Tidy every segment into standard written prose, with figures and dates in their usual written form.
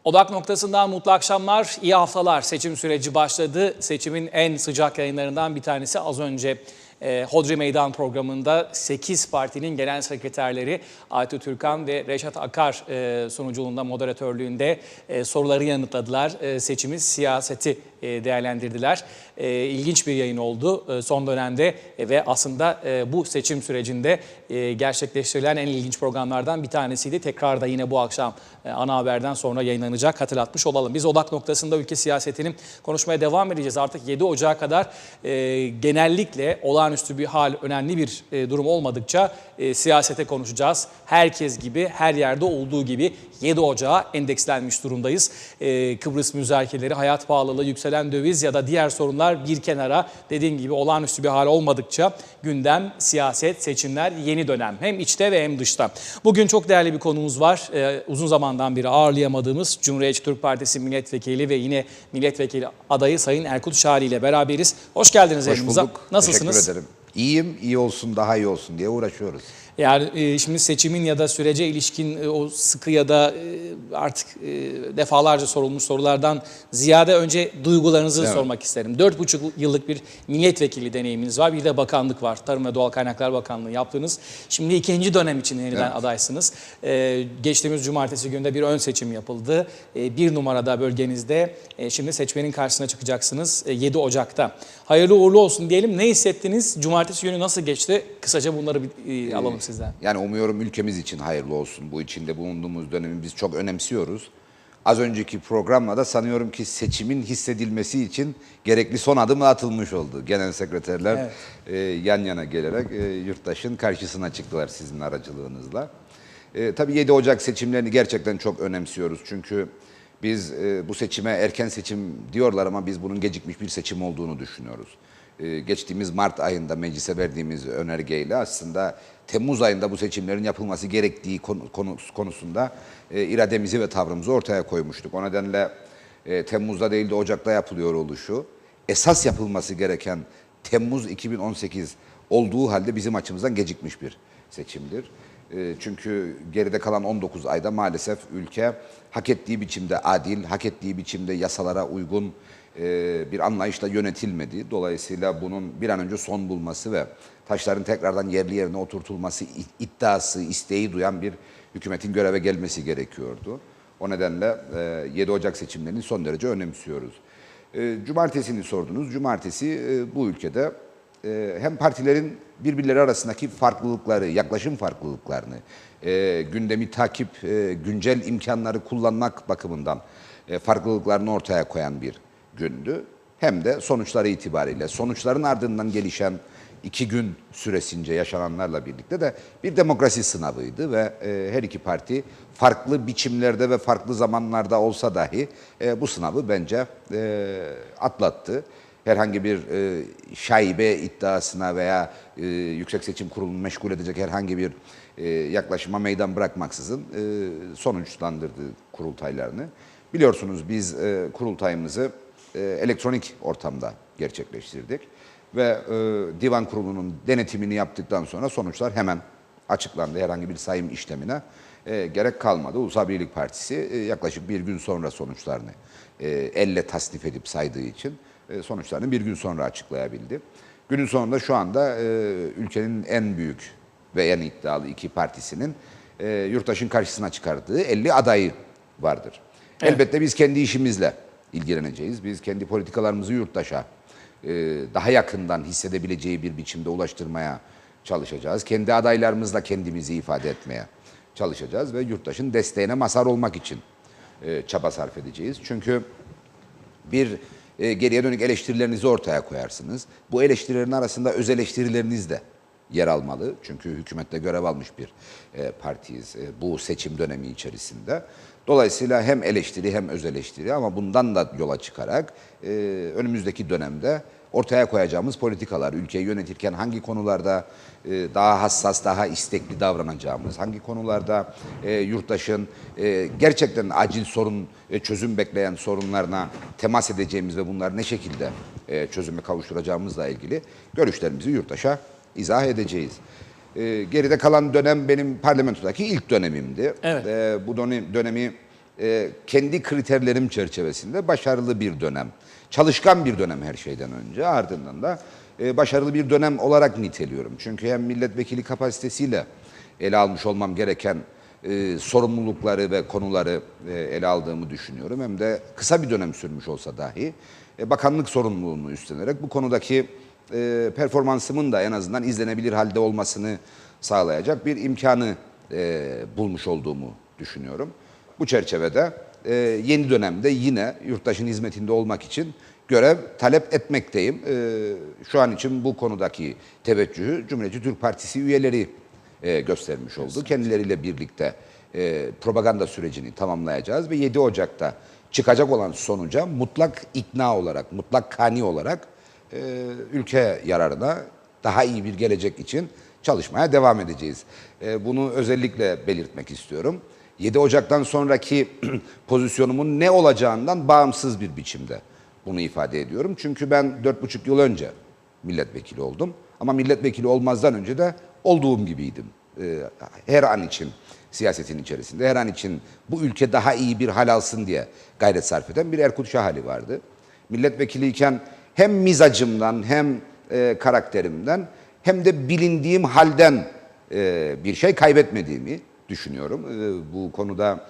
Odak noktasından mutlu akşamlar, iyi haftalar. Seçim süreci başladı. Seçimin en sıcak yayınlarından bir tanesi az önce Hodri Meydan programında 8 partinin genel sekreterleri Aytun Türkan ve Reşat Akar sunuculuğunda, moderatörlüğünde soruları yanıtladılar. Seçimi, siyaseti değerlendirdiler. İlginç bir yayın oldu son dönemde ve aslında bu seçim sürecinde gerçekleştirilen en ilginç programlardan bir tanesiydi. Tekrar da yine bu akşam ana haberden sonra yayınlanacak, hatırlatmış olalım. Biz odak noktasında ülke siyasetinin konuşmaya devam edeceğiz. Artık 7 Ocak'a kadar genellikle olağanüstü bir hal, önemli bir durum olmadıkça siyasete konuşacağız. Herkes gibi, her yerde olduğu gibi 7 Ocak'a endekslenmiş durumdayız. Kıbrıs müzakereleri, hayat pahalılığı, yükselen döviz ya da diğer sorunlar bir kenara, dediğim gibi olağanüstü bir hal olmadıkça gündem, siyaset, seçimler, yeni dönem. Hem içte ve hem dışta. Bugün çok değerli bir konuğumuz var. Uzun zamandan beri ağırlayamadığımız Cumhuriyetçi Türk Partisi milletvekili ve yine milletvekili adayı Sayın Erkut Şari ile beraberiz. Hoş geldiniz yayınımıza. Hoş bulduk. Nasılsınız? Teşekkür ederim. İyiyim, iyi olsun, daha iyi olsun diye uğraşıyoruz. Yani şimdi seçimin ya da sürece ilişkin o sıkı ya da artık defalarca sorulmuş sorulardan ziyade önce duygularınızı sormak isterim. 4,5 yıllık bir milletvekili deneyiminiz var. Bir de bakanlık var. Tarım ve Doğal Kaynaklar Bakanlığı yaptınız. Şimdi ikinci dönem için yeniden adaysınız. Geçtiğimiz cumartesi günde bir ön seçim yapıldı. Bir numarada bölgenizde şimdi seçmenin karşısına çıkacaksınız 7 Ocak'ta. Hayırlı uğurlu olsun diyelim. Ne hissettiniz? Cumartesi günü nasıl geçti? Kısaca bunları bir alalım sizden. Yani umuyorum ülkemiz için hayırlı olsun. Bu içinde bulunduğumuz dönemi biz çok önemsiyoruz. Az önceki programla da sanıyorum ki seçimin hissedilmesi için gerekli son adım atılmış oldu. Genel sekreterler yan yana gelerek yurttaşın karşısına çıktılar sizin aracılığınızla. Tabii 7 Ocak seçimlerini gerçekten çok önemsiyoruz. Çünkü biz bu seçime erken seçim diyorlar ama biz bunun gecikmiş bir seçim olduğunu düşünüyoruz. Geçtiğimiz Mart ayında meclise verdiğimiz önergeyle aslında Temmuz ayında bu seçimlerin yapılması gerektiği konusunda irademizi ve tavrımızı ortaya koymuştuk. O nedenle Temmuz'da değil de Ocak'ta yapılıyor oluşu, esas yapılması gereken Temmuz 2018 olduğu halde bizim açımızdan gecikmiş bir seçimdir. Çünkü geride kalan 19 ayda maalesef ülke hak ettiği biçimde adil, hak ettiği biçimde yasalara uygun bir anlayışla yönetilmedi. Dolayısıyla bunun bir an önce son bulması ve taşların tekrardan yerli yerine oturtulması iddiası, isteği duyan bir hükümetin göreve gelmesi gerekiyordu. O nedenle 7 Ocak seçimlerini son derece önemsiyoruz. Cumartesini sordunuz. Cumartesi bu ülkede hem partilerin birbirleri arasındaki farklılıkları, yaklaşım farklılıklarını, gündemi takip, güncel imkanları kullanmak bakımından farklılıklarını ortaya koyan bir gündü. Hem de sonuçları itibariyle, sonuçların ardından gelişen 2 gün süresince yaşananlarla birlikte de bir demokrasi sınavıydı ve her iki parti farklı biçimlerde ve farklı zamanlarda olsa dahi bu sınavı bence atlattı. Herhangi bir şaibe iddiasına veya Yüksek Seçim Kurulu'nu meşgul edecek herhangi bir yaklaşıma meydan bırakmaksızın sonuçlandırdı kurultaylarını. Biliyorsunuz biz kurultayımızı elektronik ortamda gerçekleştirdik ve Divan Kurulu'nun denetimini yaptıktan sonra sonuçlar hemen açıklandı. Herhangi bir sayım işlemine gerek kalmadı. Ulusal Birlik Partisi yaklaşık bir gün sonra sonuçlarını elle tasnif edip saydığı için sonuçlarını bir gün sonra açıklayabildi. Günün sonunda şu anda ülkenin en büyük ve en iddialı iki partisinin yurttaşın karşısına çıkardığı 50 adayı vardır. Evet. Elbette biz kendi işimizle ilgileneceğiz. Biz kendi politikalarımızı yurttaşa daha yakından hissedebileceği bir biçimde ulaştırmaya çalışacağız. Kendi adaylarımızla kendimizi ifade etmeye çalışacağız ve yurttaşın desteğine mazhar olmak için çaba sarf edeceğiz. Çünkü bir geriye dönük eleştirilerinizi ortaya koyarsınız. Bu eleştirilerin arasında öz eleştirileriniz de yer almalı. Çünkü hükümette görev almış bir partiyiz bu seçim dönemi içerisinde. Dolayısıyla hem eleştiri hem öz eleştiri ama bundan da yola çıkarak önümüzdeki dönemde ortaya koyacağımız politikalar, ülkeyi yönetirken hangi konularda daha hassas, daha istekli davranacağımız, hangi konularda yurttaşın gerçekten acil sorun, çözüm bekleyen sorunlarına temas edeceğimiz ve bunları ne şekilde çözüme kavuşturacağımızla ilgili görüşlerimizi yurttaşa izah edeceğiz. Geride kalan dönem benim parlamentodaki ilk dönemimdi. Evet. Bu dönemi kendi kriterlerim çerçevesinde başarılı bir dönem, çalışkan bir dönem her şeyden önce, ardından da başarılı bir dönem olarak niteliyorum. Çünkü hem milletvekili kapasitesiyle ele almış olmam gereken sorumlulukları ve konuları ele aldığımı düşünüyorum. Hem de kısa bir dönem sürmüş olsa dahi bakanlık sorumluluğunu üstlenerek bu konudaki performansımın da en azından izlenebilir halde olmasını sağlayacak bir imkanı bulmuş olduğumu düşünüyorum. Bu çerçevede yeni dönemde yine yurttaşın hizmetinde olmak için görev talep etmekteyim. Şu an için bu konudaki teveccühü Cumhuriyetçi Türk Partisi üyeleri göstermiş oldu. Kendileriyle birlikte propaganda sürecini tamamlayacağız ve 7 Ocak'ta çıkacak olan sonuca mutlak ikna olarak, mutlak kani olarak ülke yararına daha iyi bir gelecek için çalışmaya devam edeceğiz. Bunu özellikle belirtmek istiyorum. 7 Ocak'tan sonraki pozisyonumun ne olacağından bağımsız bir biçimde bunu ifade ediyorum. Çünkü ben 4,5 yıl önce milletvekili oldum. Ama milletvekili olmazdan önce de olduğum gibiydim. Her an için siyasetin içerisinde, her an için bu ülke daha iyi bir hal alsın diye gayret sarf eden bir Erkut Şahali vardı. Milletvekiliyken hem mizacımdan hem karakterimden hem de bilindiğim halden bir şey kaybetmediğimi düşünüyorum. Bu konuda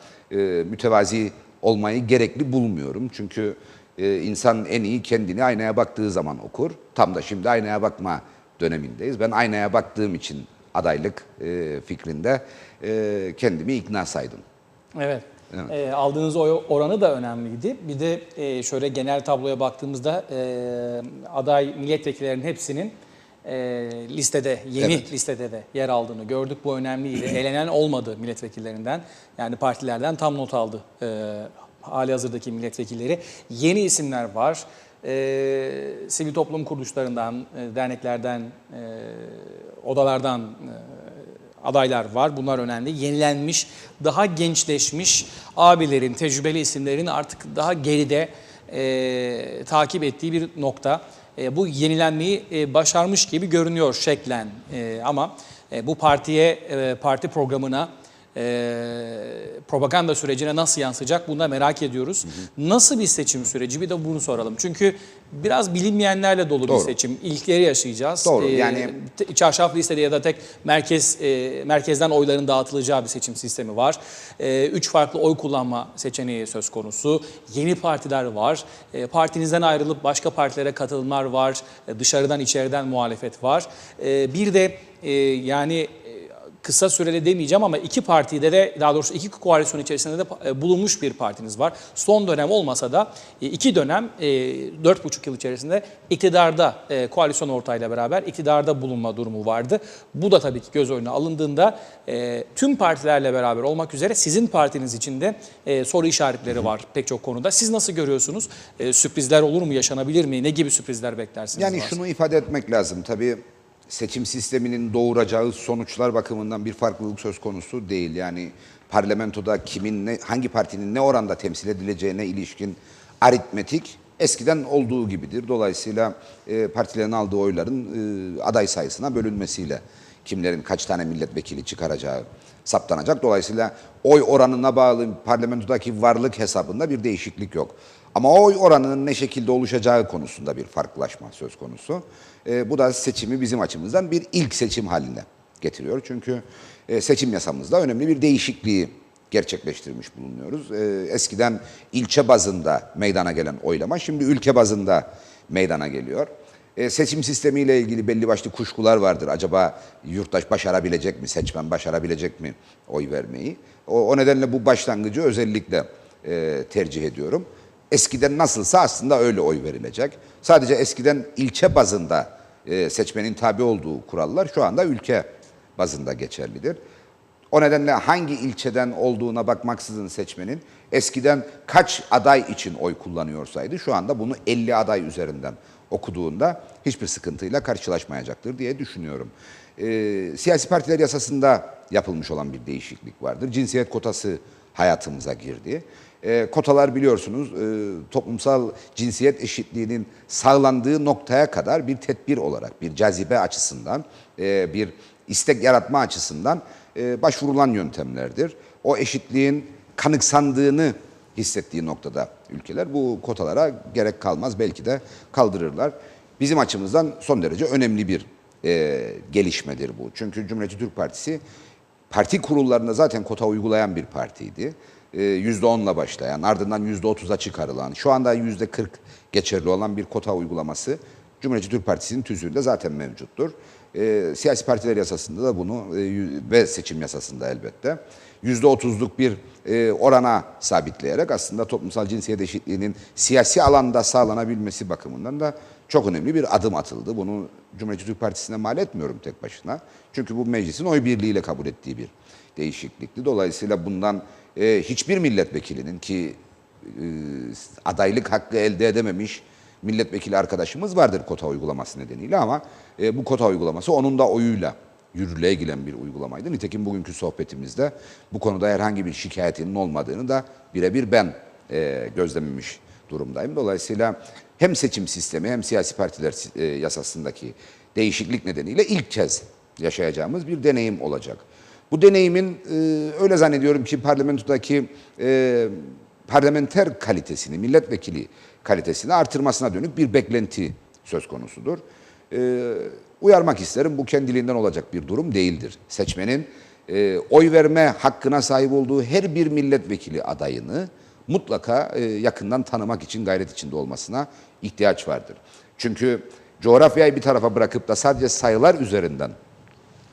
mütevazi olmayı gerekli bulmuyorum. Çünkü insan en iyi kendini aynaya baktığı zaman okur. Tam da şimdi aynaya bakma dönemindeyiz. Ben aynaya baktığım için adaylık fikrinde kendimi ikna saydım. Evet. Aldığınız oy oranı da önemliydi. Bir de şöyle genel tabloya baktığımızda aday milletvekillerinin hepsinin listede, yeni listede de yer aldığını gördük. Bu önemliydi. Elenen olmadı milletvekillerinden. Yani partilerden tam not aldı hali hazırdaki milletvekilleri. Yeni isimler var. Sivil toplum kuruluşlarından, derneklerden, odalardan adaylar var. Bunlar önemli. Yenilenmiş, daha gençleşmiş abilerin, tecrübeli isimlerin artık daha geride takip ettiği bir nokta. Bu yenilenmeyi başarmış gibi görünüyor şeklen. Ama bu parti programına, propaganda sürecine nasıl yansıyacak bunu da merak ediyoruz. Nasıl bir seçim süreci? Bir de bunu soralım. Çünkü biraz bilinmeyenlerle dolu bir seçim. İlkleri yaşayacağız. Doğru. Yani çarşaf listede ya da tek merkezden oyların dağıtılacağı bir seçim sistemi var. 3 farklı oy kullanma seçeneği söz konusu. Yeni partiler var. Partinizden ayrılıp başka partilere katılımlar var. Dışarıdan içeriden muhalefet var. Bir de yani kısa süreli demeyeceğim ama iki partide de, daha doğrusu iki koalisyon içerisinde de bulunmuş bir partiniz var. Son dönem olmasa da 2 dönem 4,5 yıl içerisinde iktidarda, koalisyon ortağıyla beraber iktidarda bulunma durumu vardı. Bu da tabii ki göz önüne alındığında tüm partilerle beraber olmak üzere sizin partiniz için de soru işaretleri var pek çok konuda. Siz nasıl görüyorsunuz? Sürprizler olur mu? Yaşanabilir mi? Ne gibi sürprizler beklersiniz? Yani şunu ifade etmek lazım. Tabii seçim sisteminin doğuracağı sonuçlar bakımından bir farklılık söz konusu değil. Yani parlamentoda kimin hangi partinin ne oranda temsil edileceğine ilişkin aritmetik eskiden olduğu gibidir. Dolayısıyla partilerin aldığı oyların aday sayısına bölünmesiyle kimlerin kaç tane milletvekili çıkaracağı saptanacak. Dolayısıyla oy oranına bağlı parlamentodaki varlık hesabında bir değişiklik yok. Ama oy oranının ne şekilde oluşacağı konusunda bir farklılaşma söz konusu. Bu da seçimi bizim açımızdan bir ilk seçim haline getiriyor. Çünkü seçim yasamızda önemli bir değişikliği gerçekleştirmiş bulunuyoruz. Eskiden ilçe bazında meydana gelen oylama şimdi ülke bazında meydana geliyor. Seçim sistemiyle ilgili belli başlı kuşkular vardır. Acaba yurttaş başarabilecek mi, seçmen başarabilecek mi oy vermeyi? O nedenle bu başlangıcı özellikle tercih ediyorum. Eskiden nasılsa aslında öyle oy verilecek. Sadece eskiden ilçe bazında seçmenin tabi olduğu kurallar şu anda ülke bazında geçerlidir. O nedenle hangi ilçeden olduğuna bakmaksızın seçmenin eskiden kaç aday için oy kullanıyorsaydı şu anda bunu 50 aday üzerinden okuduğunda hiçbir sıkıntıyla karşılaşmayacaktır diye düşünüyorum. Siyasi partiler yasasında yapılmış olan bir değişiklik vardır. Cinsiyet kotası hayatımıza girdi. Kotalar biliyorsunuz toplumsal cinsiyet eşitliğinin sağlandığı noktaya kadar bir tedbir olarak, bir cazibe açısından, bir istek yaratma açısından başvurulan yöntemlerdir. O eşitliğin kanıksandığını hissettiği noktada ülkeler bu kotalara gerek kalmaz, belki de kaldırırlar. Bizim açımızdan son derece önemli bir gelişmedir bu. Çünkü Cumhuriyetçi Türk Partisi parti kurullarında zaten kota uygulayan bir partiydi. %10'la başlayan, ardından %30'a çıkarılan, şu anda %40 geçerli olan bir kota uygulaması Cumhuriyetçi Türk Partisi'nin tüzüğünde zaten mevcuttur. Siyasi partiler yasasında da bunu ve seçim yasasında elbette %30'luk bir orana sabitleyerek aslında toplumsal cinsiyet eşitliğinin siyasi alanda sağlanabilmesi bakımından da çok önemli bir adım atıldı. Bunu Cumhuriyetçi Türk Partisi'ne mal etmiyorum tek başına. Çünkü bu meclisin oy birliğiyle kabul ettiği bir değişiklikti. Dolayısıyla bundan hiçbir milletvekilinin ki adaylık hakkı elde edememiş milletvekili arkadaşımız vardır kota uygulaması nedeniyle, ama bu kota uygulaması onun da oyuyla yürürlüğe giren bir uygulamaydı. Nitekim bugünkü sohbetimizde bu konuda herhangi bir şikayetinin olmadığını da birebir ben gözlememiş durumdayım. Dolayısıyla hem seçim sistemi hem siyasi partiler yasasındaki değişiklik nedeniyle ilk kez yaşayacağımız bir deneyim olacak. Bu deneyimin öyle zannediyorum ki parlamentodaki parlamenter kalitesini, milletvekili kalitesini artırmasına dönük bir beklenti söz konusudur. Uyarmak isterim, bu kendiliğinden olacak bir durum değildir. Seçmenin oy verme hakkına sahip olduğu her bir milletvekili adayını mutlaka yakından tanımak için gayret içinde olmasına ihtiyaç vardır. Çünkü coğrafyayı bir tarafa bırakıp da sadece sayılar üzerinden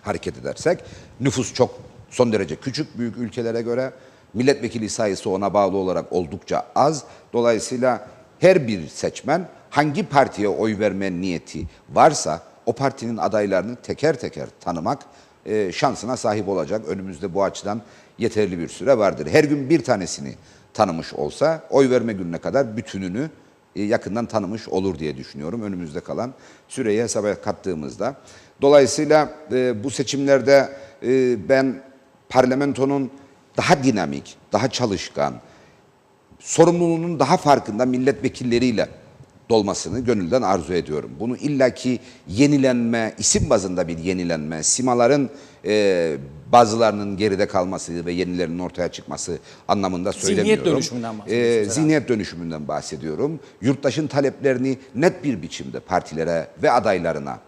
hareket edersek, nüfus çok son derece küçük büyük ülkelere göre, milletvekili sayısı ona bağlı olarak oldukça az. Dolayısıyla her bir seçmen hangi partiye oy verme niyeti varsa o partinin adaylarını teker teker tanımak şansına sahip olacak. Önümüzde bu açıdan yeterli bir süre vardır. Her gün bir tanesini tanımış olsa oy verme gününe kadar bütününü yakından tanımış olur diye düşünüyorum. Önümüzde kalan süreyi hesaba kattığımızda. Dolayısıyla bu seçimlerde ben parlamentonun daha dinamik, daha çalışkan, sorumluluğunun daha farkında milletvekilleriyle dolmasını gönülden arzu ediyorum. Bunu illaki yenilenme, isim bazında bir yenilenme, simaların bazılarının geride kalması ve yenilerinin ortaya çıkması anlamında söylemiyorum. Zihniyet dönüşümünden bahsediyorsunuz. Zihniyet dönüşümünden bahsediyorum. Yurttaşın taleplerini net bir biçimde partilere ve adaylarına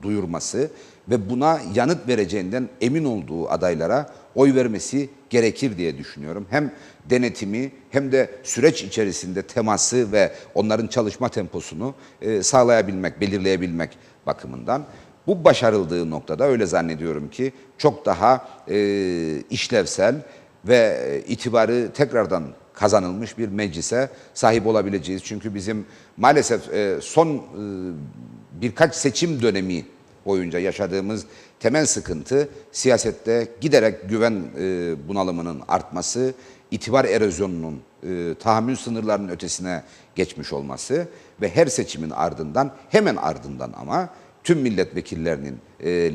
duyurması ve buna yanıt vereceğinden emin olduğu adaylara oy vermesi gerekir diye düşünüyorum. Hem denetimi hem de süreç içerisinde teması ve onların çalışma temposunu sağlayabilmek, belirleyebilmek bakımından. Bu başarıldığı noktada öyle zannediyorum ki çok daha işlevsel ve itibarı tekrardan kazanılmış bir meclise sahip olabileceğiz. Çünkü bizim maalesef son birkaç seçim dönemi boyunca yaşadığımız temel sıkıntı siyasette giderek güven bunalımının artması, itibar erozyonunun tahammül sınırlarının ötesine geçmiş olması ve her seçimin ardından, hemen ardından ama tüm milletvekillerinin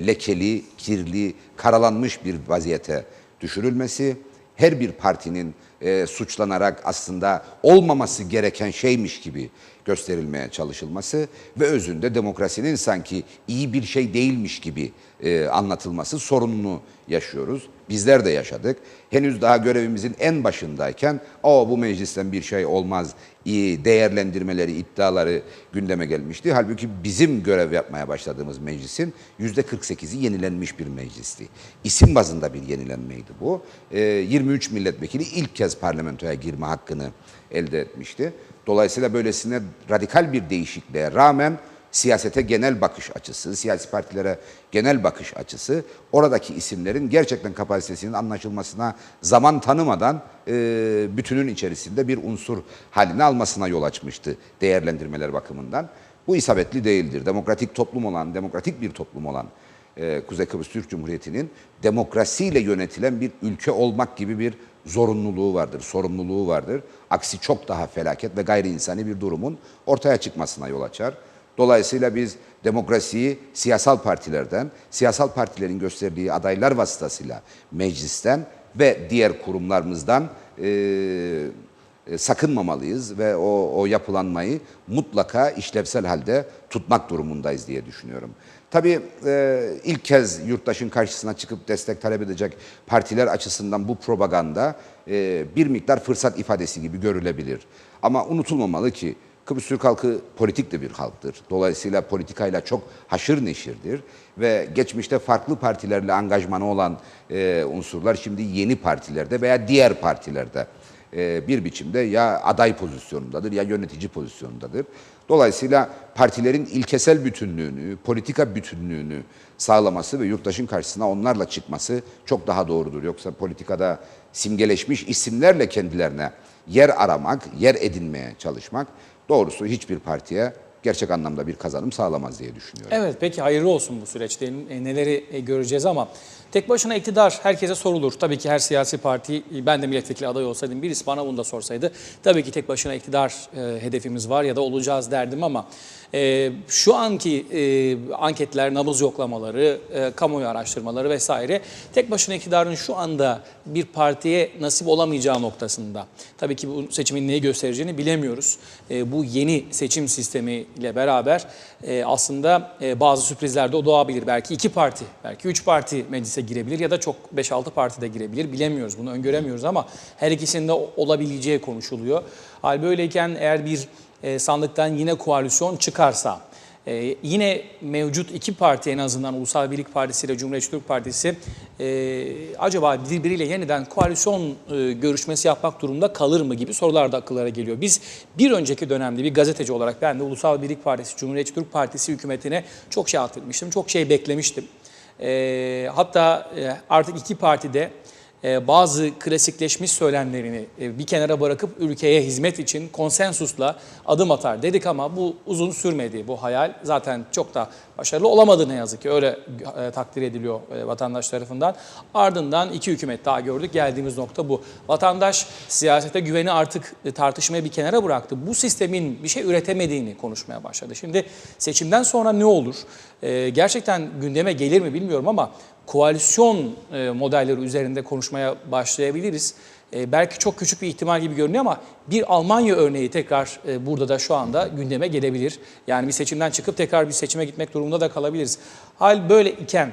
lekeli, kirli, karalanmış bir vaziyete düşürülmesi, her bir partinin suçlanarak aslında olmaması gereken şeymiş gibi gösterilmeye çalışılması ve özünde demokrasinin sanki iyi bir şey değilmiş gibi anlatılması sorununu yaşıyoruz. Bizler de yaşadık. Henüz daha görevimizin en başındayken bu meclisten bir şey olmaz değerlendirmeleri, iddiaları gündeme gelmişti. Halbuki bizim görev yapmaya başladığımız meclisin %48'i yenilenmiş bir meclisti. İsim bazında bir yenilenmeydi bu. 23 milletvekili ilk kez parlamentoya girme hakkını elde etmişti. Dolayısıyla böylesine radikal bir değişikliğe rağmen siyasete genel bakış açısı, siyasi partilere genel bakış açısı, oradaki isimlerin gerçekten kapasitesinin anlaşılmasına zaman tanımadan bütünün içerisinde bir unsur haline almasına yol açmıştı değerlendirmeler bakımından. Bu isabetli değildir. Demokratik bir toplum olan Kuzey Kıbrıs Türk Cumhuriyeti'nin demokrasiyle yönetilen bir ülke olmak gibi bir zorunluluğu vardır, sorumluluğu vardır. Aksi çok daha felaket ve gayri insani bir durumun ortaya çıkmasına yol açar. Dolayısıyla biz demokrasiyi siyasal partilerden, siyasal partilerin gösterdiği adaylar vasıtasıyla meclisten ve diğer kurumlarımızdan sakınmamalıyız ve o yapılanmayı mutlaka işlevsel halde tutmak durumundayız diye düşünüyorum. Tabii ilk kez yurttaşın karşısına çıkıp destek talep edecek partiler açısından bu propaganda bir miktar fırsat ifadesi gibi görülebilir. Ama unutulmamalı ki Kıbrıs Türk halkı politik de bir halktır. Dolayısıyla politikayla çok haşır neşirdir ve geçmişte farklı partilerle angajmanı olan unsurlar şimdi yeni partilerde veya diğer partilerde bir biçimde ya aday pozisyonundadır ya yönetici pozisyonundadır. Dolayısıyla partilerin ilkesel bütünlüğünü, politika bütünlüğünü sağlaması ve yurttaşın karşısına onlarla çıkması çok daha doğrudur. Yoksa politikada simgeleşmiş isimlerle kendilerine yer aramak, yer edinmeye çalışmak doğrusu hiçbir partiye gerçek anlamda bir kazanım sağlamaz diye düşünüyorum. Evet, peki hayırlı olsun bu süreçte. Neleri göreceğiz ama tek başına iktidar herkese sorulur. Tabii ki her siyasi parti, ben de milletvekili adayı olsaydım birisi bana bunu da sorsaydı tabii ki tek başına iktidar hedefimiz var ya da olacağız derdim ama şu anki anketler, nabız yoklamaları, kamuoyu araştırmaları vesaire tek başına iktidarın şu anda bir partiye nasip olamayacağı noktasında. Tabii ki bu seçimin neyi göstereceğini bilemiyoruz. Bu yeni seçim sistemiyle beraber aslında bazı sürprizler de doğabilir. Belki 2 parti, belki 3 parti meclise girebilir ya da çok 5-6 parti de girebilir. Bilemiyoruz, bunu öngöremiyoruz ama her ikisinde olabileceği konuşuluyor. Hal böyleyken eğer bir sandıktan yine koalisyon çıkarsa, yine mevcut 2 parti en azından Ulusal Birlik Partisi ile Cumhuriyetçi Türk Partisi acaba birbiriyle yeniden koalisyon görüşmesi yapmak durumunda kalır mı gibi sorular da akıllara geliyor. Biz bir önceki dönemde bir gazeteci olarak ben de Ulusal Birlik Partisi, Cumhuriyetçi Türk Partisi hükümetine çok şey atfetmiştim, çok şey beklemiştim. Hatta artık 2 partide bazı klasikleşmiş söylemlerini bir kenara bırakıp ülkeye hizmet için konsensusla adım atar dedik ama bu uzun sürmedi. Bu hayal zaten çok da başarılı olamadı ne yazık ki. Öyle takdir ediliyor vatandaş tarafından. Ardından 2 hükümet daha gördük. Geldiğimiz nokta bu. Vatandaş siyasete güveni artık tartışmaya bir kenara bıraktı. Bu sistemin bir şey üretemediğini konuşmaya başladı. Şimdi seçimden sonra ne olur? Gerçekten gündeme gelir mi bilmiyorum ama koalisyon modelleri üzerinde konuşmaya başlayabiliriz. Belki çok küçük bir ihtimal gibi görünüyor ama bir Almanya örneği tekrar burada da şu anda gündeme gelebilir. Yani bir seçimden çıkıp tekrar bir seçime gitmek durumunda da kalabiliriz. Hal böyle iken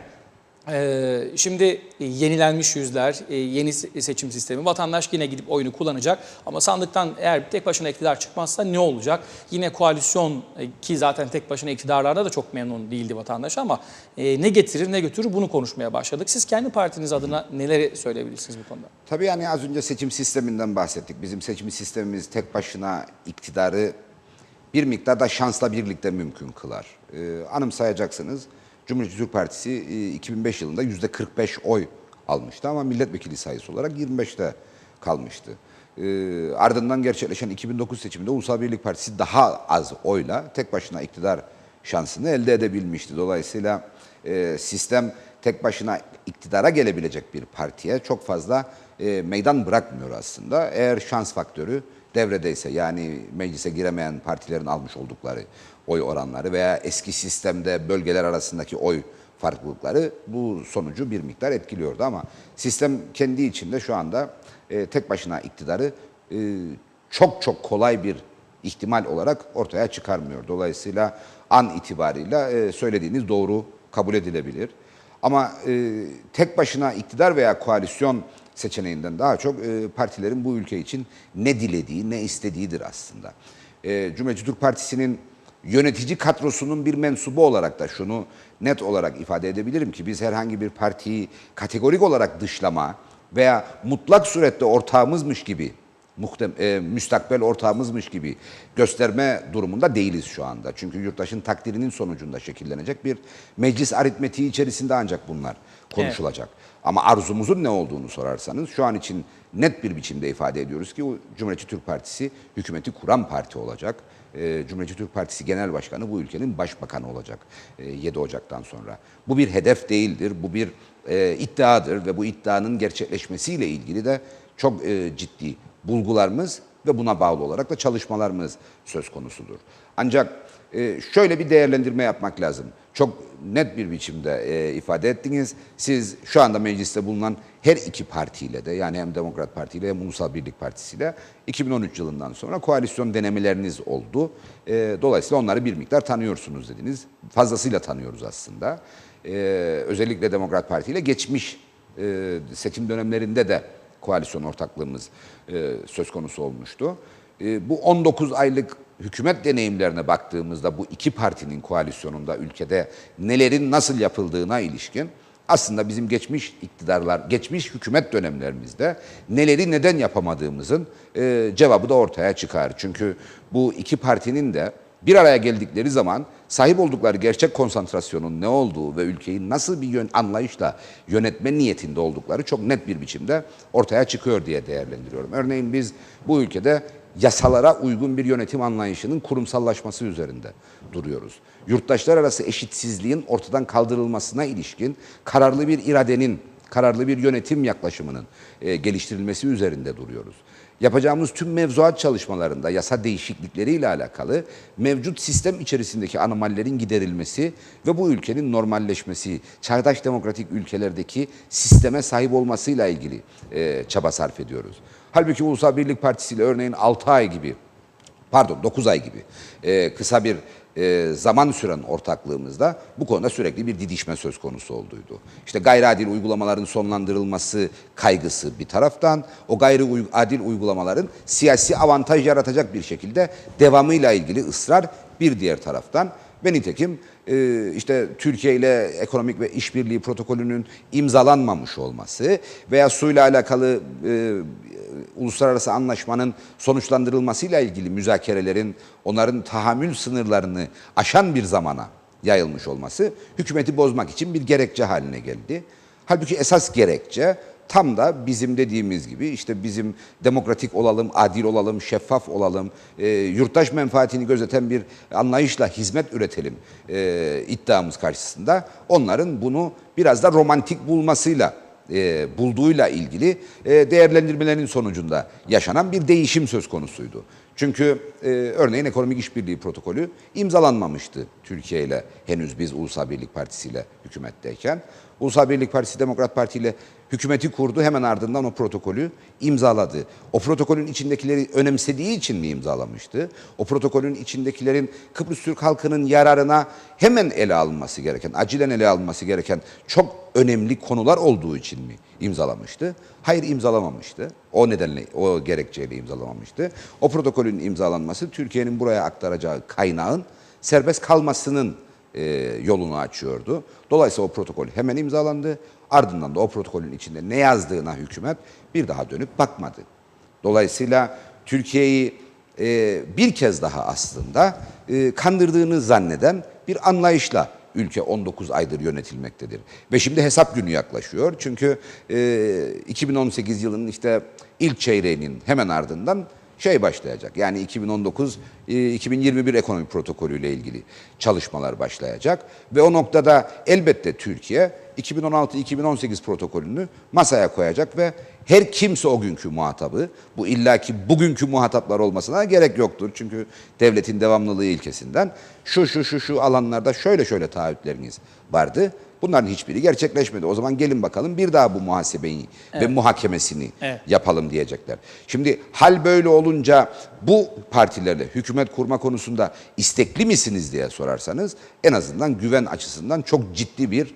şimdi yenilenmiş yüzler, yeni seçim sistemi, vatandaş yine gidip oyunu kullanacak ama sandıktan eğer tek başına iktidar çıkmazsa ne olacak? Yine koalisyon ki zaten tek başına iktidarlarda da çok memnun değildi vatandaş ama ne getirir ne götürür bunu konuşmaya başladık. Siz kendi partiniz adına neleri söyleyebilirsiniz bu konuda? Tabii yani az önce seçim sisteminden bahsettik. Bizim seçim sistemimiz tek başına iktidarı bir miktarda şansla birlikte mümkün kılar. Anımsayacaksınız. Cumhuriyetçi Türk Partisi 2005 yılında %45 oy almıştı ama milletvekili sayısı olarak 25'te kalmıştı. Ardından gerçekleşen 2009 seçiminde Ulusal Birlik Partisi daha az oyla tek başına iktidar şansını elde edebilmişti. Dolayısıyla sistem tek başına iktidara gelebilecek bir partiye çok fazla meydan bırakmıyor aslında. Eğer şans faktörü devredeyse yani meclise giremeyen partilerin almış oldukları oy oranları veya eski sistemde bölgeler arasındaki oy farklılıkları bu sonucu bir miktar etkiliyordu ama sistem kendi içinde şu anda tek başına iktidarı çok çok kolay bir ihtimal olarak ortaya çıkarmıyor. Dolayısıyla an itibarıyla söylediğiniz doğru kabul edilebilir. Ama tek başına iktidar veya koalisyon seçeneğinden daha çok partilerin bu ülke için ne dilediği, ne istediğidir aslında. Cumhuriyetçi Türk Partisi'nin yönetici kadrosunun bir mensubu olarak da şunu net olarak ifade edebilirim ki biz herhangi bir partiyi kategorik olarak dışlama veya mutlak surette ortağımızmış gibi, müstakbel ortağımızmış gibi gösterme durumunda değiliz şu anda. Çünkü yurttaşın takdirinin sonucunda şekillenecek bir meclis aritmetiği içerisinde ancak bunlar konuşulacak. Evet. Ama arzumuzun ne olduğunu sorarsanız şu an için net bir biçimde ifade ediyoruz ki Cumhuriyetçi Türk Partisi hükümeti kuran parti olacak. Cumhuriyetçi Türk Partisi Genel Başkanı bu ülkenin başbakanı olacak 7 Ocak'tan sonra. Bu bir hedef değildir, bu bir iddiadır ve bu iddianın gerçekleşmesiyle ilgili de çok ciddi bulgularımız ve buna bağlı olarak da çalışmalarımız söz konusudur. Ancak şöyle bir değerlendirme yapmak lazım. çok net bir biçimde ifade ettiniz. Siz şu anda mecliste bulunan her iki partiyle de, yani hem Demokrat Parti ile hem Ulusal Birlik Partisi ile 2013 yılından sonra koalisyon denemeleriniz oldu. Dolayısıyla onları bir miktar tanıyorsunuz dediniz. Fazlasıyla tanıyoruz aslında. Özellikle Demokrat Parti ile geçmiş seçim dönemlerinde de koalisyon ortaklığımız söz konusu olmuştu. Bu 19 aylık hükümet deneyimlerine baktığımızda bu iki partinin koalisyonunda ülkede nelerin nasıl yapıldığına ilişkin aslında bizim geçmiş iktidarlar, geçmiş hükümet dönemlerimizde neleri neden yapamadığımızın cevabı da ortaya çıkar. Çünkü bu iki partinin de bir araya geldikleri zaman sahip oldukları gerçek konsantrasyonun ne olduğu ve ülkeyi nasıl bir anlayışla yönetme niyetinde oldukları çok net bir biçimde ortaya çıkıyor diye değerlendiriyorum. Örneğin biz bu ülkede yasalara uygun bir yönetim anlayışının kurumsallaşması üzerinde duruyoruz. Yurttaşlar arası eşitsizliğin ortadan kaldırılmasına ilişkin kararlı bir iradenin, kararlı bir yönetim yaklaşımının geliştirilmesi üzerinde duruyoruz. Yapacağımız tüm mevzuat çalışmalarında yasa değişiklikleriyle alakalı mevcut sistem içerisindeki anomalilerin giderilmesi ve bu ülkenin normalleşmesi, çağdaş demokratik ülkelerdeki sisteme sahip olmasıyla ilgili çaba sarf ediyoruz. Halbuki Ulusal Birlik Partisi ile örneğin 9 ay gibi kısa bir zaman süren ortaklığımızda bu konuda sürekli bir didişme söz konusu olduydu. İşte gayri adil uygulamaların sonlandırılması kaygısı bir taraftan, o gayri adil uygulamaların siyasi avantaj yaratacak bir şekilde devamıyla ilgili ısrar bir diğer taraftan. Ve nitekim işte Türkiye ile ekonomik ve işbirliği protokolünün imzalanmamış olması veya suyla alakalı uluslararası anlaşmanın sonuçlandırılmasıyla ilgili müzakerelerin onların tahammül sınırlarını aşan bir zamana yayılmış olması hükümeti bozmak için bir gerekçe haline geldi. Halbuki esas gerekçe tam da bizim dediğimiz gibi işte bizim demokratik olalım, adil olalım, şeffaf olalım, yurttaş menfaatini gözeten bir anlayışla hizmet üretelim iddiamız karşısında onların bunu biraz da romantik bulduğuyla ilgili değerlendirmelerin sonucunda yaşanan bir değişim söz konusuydu. Çünkü örneğin ekonomik işbirliği protokolü imzalanmamıştı Türkiye ile henüz biz Ulusal Birlik Partisi ile hükümetteyken. Ulusal Birlik Partisi Demokrat Parti ile hükümeti kurdu, hemen ardından o protokolü imzaladı. O protokolün içindekileri önemsediği için mi imzalamıştı? O protokolün içindekilerin Kıbrıs Türk halkının yararına hemen ele alınması gereken, acilen ele alınması gereken çok önemli konular olduğu için mi imzalamıştı? Hayır, imzalamamıştı. O nedenle, o gerekçeyle imzalamamıştı. O protokolün imzalanması Türkiye'nin buraya aktaracağı kaynağın serbest kalmasının yolunu açıyordu. Dolayısıyla o protokol hemen imzalandı. Ardından da o protokolün içinde ne yazdığına hükümet bir daha dönüp bakmadı. Dolayısıyla Türkiye'yi bir kez daha aslında kandırdığını zanneden bir anlayışla ülke 19 aydır yönetilmektedir. Ve şimdi hesap günü yaklaşıyor. Çünkü 2018 yılının işte ilk çeyreğinin hemen ardından başlayacak. Yani 2019-2021 ekonomi protokolüyle ilgili çalışmalar başlayacak. Ve o noktada elbette Türkiye 2016-2018 protokolünü masaya koyacak ve her kimse o günkü muhatabı, bu illaki bugünkü muhataplar olmasına gerek yoktur. Çünkü devletin devamlılığı ilkesinden şu alanlarda şöyle taahhütleriniz vardı. Bunların hiçbiri gerçekleşmedi. O zaman gelin bakalım bir daha bu muhasebeyi ve muhakemesini yapalım diyecekler. Şimdi hal böyle olunca bu partilerle hükümet kurma konusunda istekli misiniz diye sorarsanız en azından güven açısından çok ciddi bir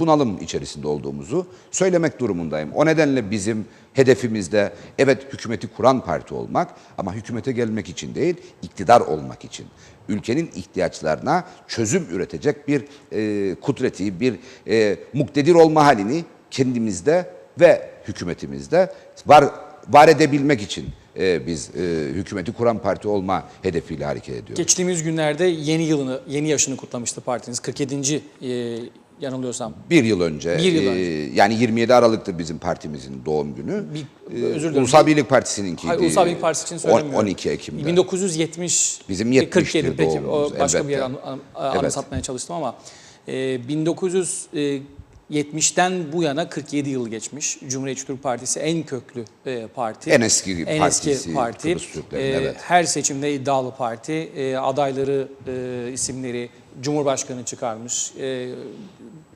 bunalım içerisinde olduğumuzu söylemek durumundayım. O nedenle bizim hedefimizde evet hükümeti kuran parti olmak ama hükümete gelmek için değil, iktidar olmak için. Ülkenin ihtiyaçlarına çözüm üretecek bir kudreti, bir muktedir olma halini kendimizde ve hükümetimizde var edebilmek için biz hükümeti kuran parti olma hedefiyle hareket ediyoruz. Geçtiğimiz günlerde yeni yaşını kutlamıştı partiniz. 47. Yanılıyorsam. Bir yıl önce. Yani 27 Aralık'tır bizim partimizin doğum günü. Özür dilerim. Ulusal Birlik Partisi'ninkiydi. Hayır, Ulusal Birlik Partisi için söylemiyorum. 12 Ekim'de. 1970. Bizim 70'tir 47 peki. doğumumuz. O başka elbette. bir yer anımsatmaya çalıştım ama 1970'ten bu yana 47 yıl geçmiş. Cumhuriyetçi Türk Partisi en köklü parti. En eski parti. Kıbrıs Türklerin, evet. Her seçimde iddialı parti. Adayları, isimleri Cumhurbaşkanı çıkarmış,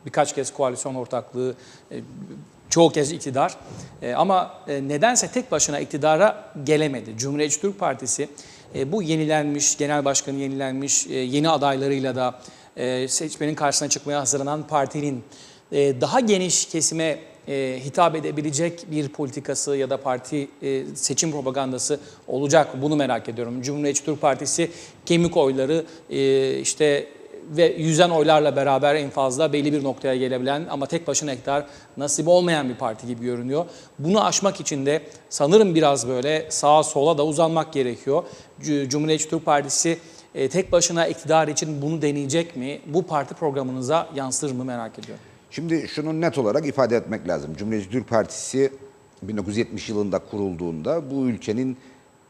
birkaç kez koalisyon ortaklığı, çoğu kez iktidar. Ama nedense tek başına iktidara gelemedi. Cumhuriyetçi Türk Partisi bu yenilenmiş, genel başkanı yenilenmiş, yeni adaylarıyla da seçmenin karşısına çıkmaya hazırlanan partinin daha geniş kesime hitap edebilecek bir politikası ya da parti seçim propagandası olacak mı? Bunu merak ediyorum. Cumhuriyetçi Türk Partisi kemik oyları işte ve yüzen oylarla beraber en fazla belli bir noktaya gelebilen ama tek başına iktidar nasip olmayan bir parti gibi görünüyor. Bunu aşmak için de sanırım biraz böyle sağa sola da uzanmak gerekiyor. Cumhuriyetçi Türk Partisi tek başına iktidar için bunu deneyecek mi? Bu parti programınıza yansır mı merak ediyorum. Şimdi şunu net olarak ifade etmek lazım. Cumhuriyetçi Türk Partisi 1970 yılında kurulduğunda bu ülkenin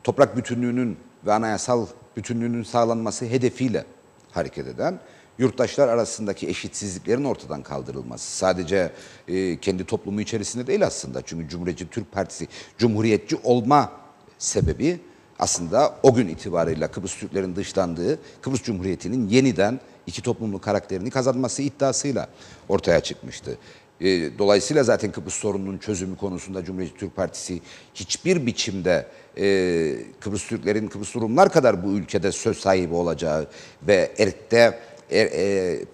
toprak bütünlüğünün ve anayasal bütünlüğünün sağlanması hedefiyle hareket eden, yurttaşlar arasındaki eşitsizliklerin ortadan kaldırılması. Sadece kendi toplumu içerisinde değil aslında. Çünkü Cumhuriyetçi Türk Partisi cumhuriyetçi olma sebebi aslında o gün itibarıyla Kıbrıs Türklerin dışlandığı Kıbrıs Cumhuriyeti'nin yeniden iki toplumlu karakterini kazanması iddiasıyla ortaya çıkmıştı. Dolayısıyla zaten Kıbrıs sorununun çözümü konusunda Cumhuriyetçi Türk Partisi hiçbir biçimde Kıbrıs Türklerin Kıbrıs Rumlar kadar bu ülkede söz sahibi olacağı ve erkte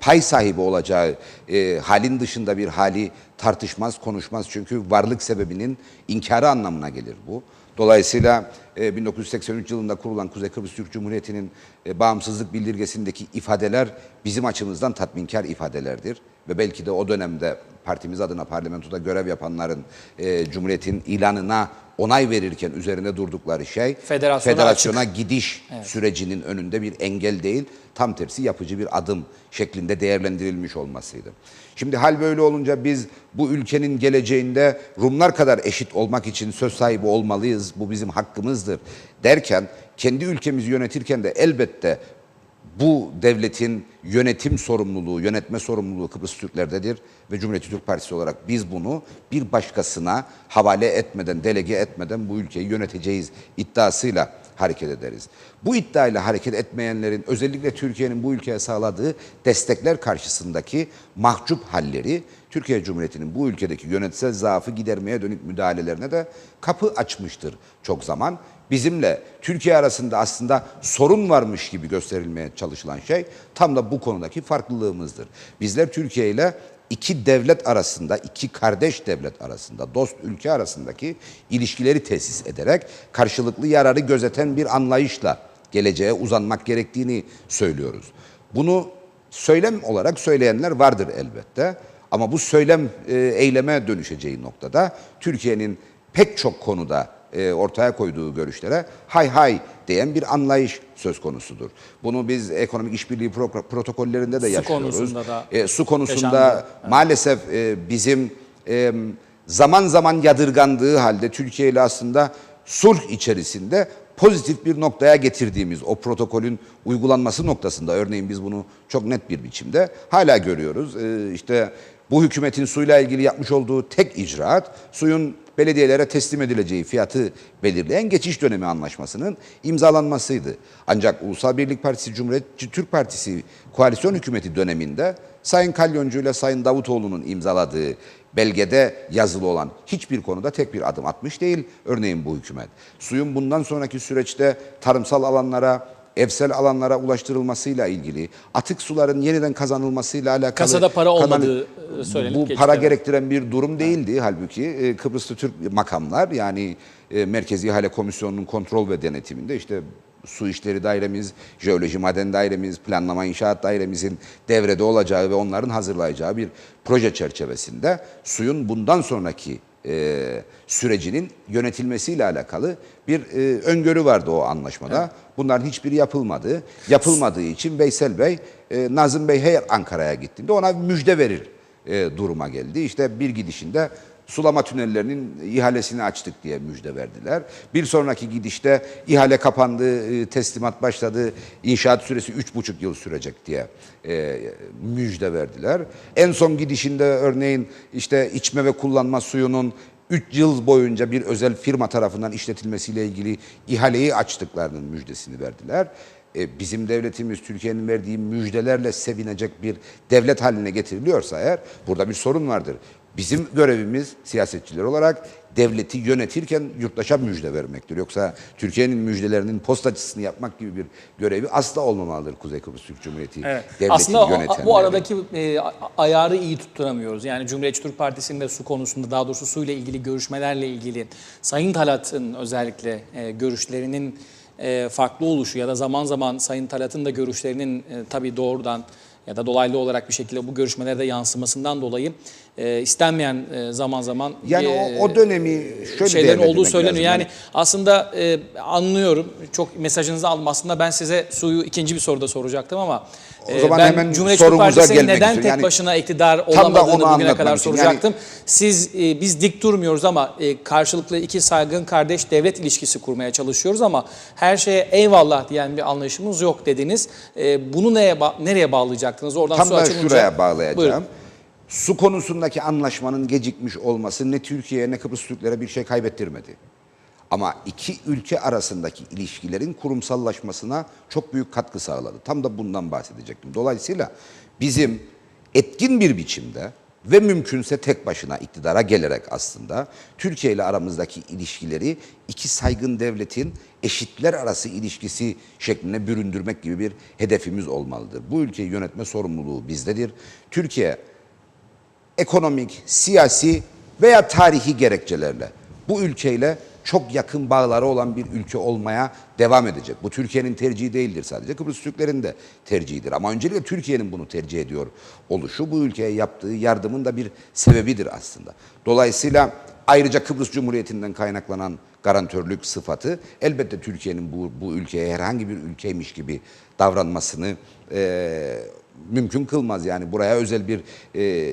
pay sahibi olacağı halin dışında bir hali tartışmaz, konuşmaz. Çünkü varlık sebebinin inkarı anlamına gelir bu. Dolayısıyla 1983 yılında kurulan Kuzey Kıbrıs Türk Cumhuriyeti'nin bağımsızlık bildirgesindeki ifadeler bizim açımızdan tatminkar ifadelerdir. Ve belki de o dönemde partimiz adına parlamentoda görev yapanların Cumhuriyet'in ilanına onay verirken üzerine durdukları şey federasyona gidiş sürecinin önünde bir engel değil, tam tersi yapıcı bir adım şeklinde değerlendirilmiş olmasıydı. Şimdi hal böyle olunca biz bu ülkenin geleceğinde Rumlar kadar eşit olmak için söz sahibi olmalıyız, bu bizim hakkımızdır derken kendi ülkemizi yönetirken de elbette bu devletin yönetim sorumluluğu, yönetme sorumluluğu Kıbrıs Türklerdedir ve Cumhuriyetçi Türk Partisi olarak biz bunu bir başkasına havale etmeden, delege etmeden bu ülkeyi yöneteceğiz iddiasıyla hareket ederiz. Bu iddiayla hareket etmeyenlerin özellikle Türkiye'nin bu ülkeye sağladığı destekler karşısındaki mahcup halleri Türkiye Cumhuriyeti'nin bu ülkedeki yönetsel zaafı gidermeye dönük müdahalelerine de kapı açmıştır çok zaman. Bizimle Türkiye arasında aslında sorun varmış gibi gösterilmeye çalışılan şey tam da bu konudaki farklılığımızdır. Bizler Türkiye ile iki devlet arasında, iki kardeş devlet arasında, dost ülke arasındaki ilişkileri tesis ederek karşılıklı yararı gözeten bir anlayışla geleceğe uzanmak gerektiğini söylüyoruz. Bunu söylem olarak söyleyenler vardır elbette. Ama bu söylem eyleme dönüşeceği noktada Türkiye'nin pek çok konuda ortaya koyduğu görüşlere hay hay diyen bir anlayış söz konusudur. Bunu biz ekonomik işbirliği protokollerinde de yaşıyoruz. Su konusunda maalesef bizim zaman zaman yadırgandığı halde Türkiye ile aslında sulh içerisinde pozitif bir noktaya getirdiğimiz o protokolün uygulanması noktasında örneğin biz bunu çok net bir biçimde hala görüyoruz. İşte bu hükümetin suyla ilgili yapmış olduğu tek icraat suyun belediyelere teslim edileceği fiyatı belirleyen geçiş dönemi anlaşmasının imzalanmasıydı. Ancak Ulusal Birlik Partisi, Cumhuriyetçi Türk Partisi koalisyon hükümeti döneminde Sayın Kalyoncu ile Sayın Davutoğlu'nun imzaladığı belgede yazılı olan hiçbir konuda tek bir adım atmış değil. Örneğin bu hükümet. Suyun bundan sonraki süreçte tarımsal alanlara, evsel alanlara ulaştırılmasıyla ilgili, atık suların yeniden kazanılmasıyla alakalı... Kasada para olmadığı söylenip bu para gerektiren bir durum değildi. Halbuki Kıbrıslı Türk makamlar yani Merkezi İhale Komisyonu'nun kontrol ve denetiminde işte Su İşleri Dairemiz, Jeoloji Maden Dairemiz, Planlama İnşaat Dairemizin devrede olacağı ve onların hazırlayacağı bir proje çerçevesinde suyun bundan sonraki sürecinin yönetilmesiyle alakalı bir öngörü vardı o anlaşmada. Evet. Bunların hiçbiri yapılmadı. Yapılmadığı için Veysel Bey, Nazım Bey her Ankara'ya gittiğinde ona müjde verir duruma geldi. İşte bir gidişinde sulama tünellerinin ihalesini açtık diye müjde verdiler. Bir sonraki gidişte ihale kapandı, teslimat başladı, inşaat süresi 3,5 yıl sürecek diye müjde verdiler. En son gidişinde örneğin işte içme ve kullanma suyunun 3 yıl boyunca bir özel firma tarafından işletilmesiyle ilgili ihaleyi açtıklarının müjdesini verdiler. bizim devletimiz Türkiye'nin verdiği müjdelerle sevinecek bir devlet haline getiriliyorsa eğer burada bir sorun vardır. Bizim görevimiz siyasetçiler olarak devleti yönetirken yurttaşa müjde vermektir. Yoksa Türkiye'nin müjdelerinin postacısını yapmak gibi bir görevi asla olmamalıdır Kuzey Kıbrıs Türk Cumhuriyeti devleti Aslında yönetenleri. bu aradaki ayarı iyi tutturamıyoruz. Yani Cumhuriyetçi Türk Partisi'nin de su konusunda, daha doğrusu suyla ilgili görüşmelerle ilgili Sayın Talat'ın özellikle görüşlerinin farklı oluşu ya da zaman zaman Sayın Talat'ın da görüşlerinin tabii doğrudan ya da dolaylı olarak bir şekilde bu görüşmelerde yansımasından dolayı istenmeyen zaman zaman yani o dönemi şöyle şeylerin olduğu değerlendirmek söyleniyor. lazım. Yani aslında anlıyorum. Çok mesajınızı aldım. Aslında ben size suyu ikinci bir soruda soracaktım ama O zaman ben hemen Cumhuriyetçi Türk sorumuza Partisi'nin gelmek neden istiyorum. tek Yani başına iktidar tam da onu olamadığını bugüne anlatmak kadar için. soracaktım. Biz dik durmuyoruz ama karşılıklı iki saygın kardeş devlet ilişkisi kurmaya çalışıyoruz ama her şeye eyvallah diyen bir anlayışımız yok dediniz. Bunu nereye bağlayacaktınız? Oradan Tam su da açılınca. şuraya bağlayacağım. Buyurun. Su konusundaki anlaşmanın gecikmiş olması ne Türkiye'ye ne Kıbrıs Türklere bir şey kaybettirmedi. Ama iki ülke arasındaki ilişkilerin kurumsallaşmasına çok büyük katkı sağladı. Tam da bundan bahsedecektim. Dolayısıyla bizim etkin bir biçimde ve mümkünse tek başına iktidara gelerek aslında Türkiye ile aramızdaki ilişkileri iki saygın devletin eşitler arası ilişkisi şekline büründürmek gibi bir hedefimiz olmalıdır. Bu ülkeyi yönetme sorumluluğu bizdedir. Türkiye ekonomik, siyasi veya tarihi gerekçelerle bu ülkeyle çok yakın bağları olan bir ülke olmaya devam edecek. Bu Türkiye'nin tercihi değildir sadece. Kıbrıs Türklerin de tercihidir. Ama öncelikle Türkiye'nin bunu tercih ediyor oluşu bu ülkeye yaptığı yardımın da bir sebebidir aslında. Dolayısıyla ayrıca Kıbrıs Cumhuriyeti'nden kaynaklanan garantörlük sıfatı elbette Türkiye'nin bu ülkeye herhangi bir ülkeymiş gibi davranmasını mümkün kılmaz. Yani buraya özel bir